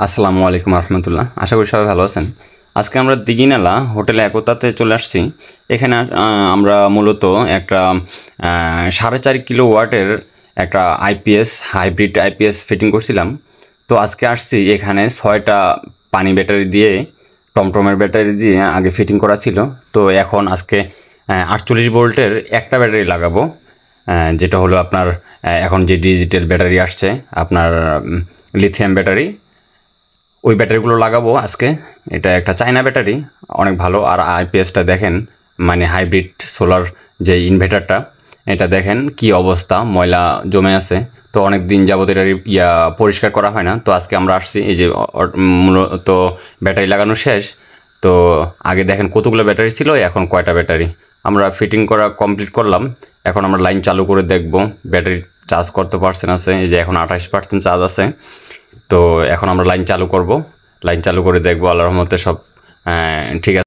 আসসালামু আলাইকুম রহমতুল্লাহ। আশা করি সবাই ভালো আছেন। আজকে আমরা দিঘিনালা হোটেল একতাতে চলে আসছি। এখানে আমরা মূলত একটা 4.5 কিলোওয়াটের একটা আইপিএস হাইব্রিড আইপিএস ফিটিং করছিলাম। তো আজকে আসছি এখানে 6টা পানি ব্যাটারি দিয়ে, টমটমের ব্যাটারি দিয়ে আগে ফিটিং করা ছিল। তো এখন আজকে 48 ভোল্টের একটা ব্যাটারি লাগাবো, যেটা হলো আপনার এখন যে ডিজিটাল ব্যাটারি আসছে, আপনার লিথিয়াম ব্যাটারি, ওই ব্যাটারিগুলো লাগাবো আজকে। এটা একটা চায়না ব্যাটারি, অনেক ভালো। আর আইপিএসটা দেখেন, মানে হাইব্রিড সোলার যে ইনভার্টারটা, এটা দেখেন কি অবস্থা, ময়লা জমে আছে। তো অনেক দিন যাবত এটা পরিষ্কার করা হয় না। তো আজকে আমরা আসছি, এই যে মূলত ব্যাটারি লাগানো শেষ। তো আগে দেখেন কতগুলো ব্যাটারি ছিল, এখন কয়টা ব্যাটারি। আমরা ফিটিং করা কমপ্লিট করলাম। এখন আমরা লাইন চালু করে দেখব ব্যাটারি চার্জ কত পার্সেন্ট আছে। এই যে এখন 28% চার্জ আছে। তো এখন আমরা লাইন চালু করব, লাইন চালু করে দেখব। আল্লাহর রহমতে সব ঠিক আছে।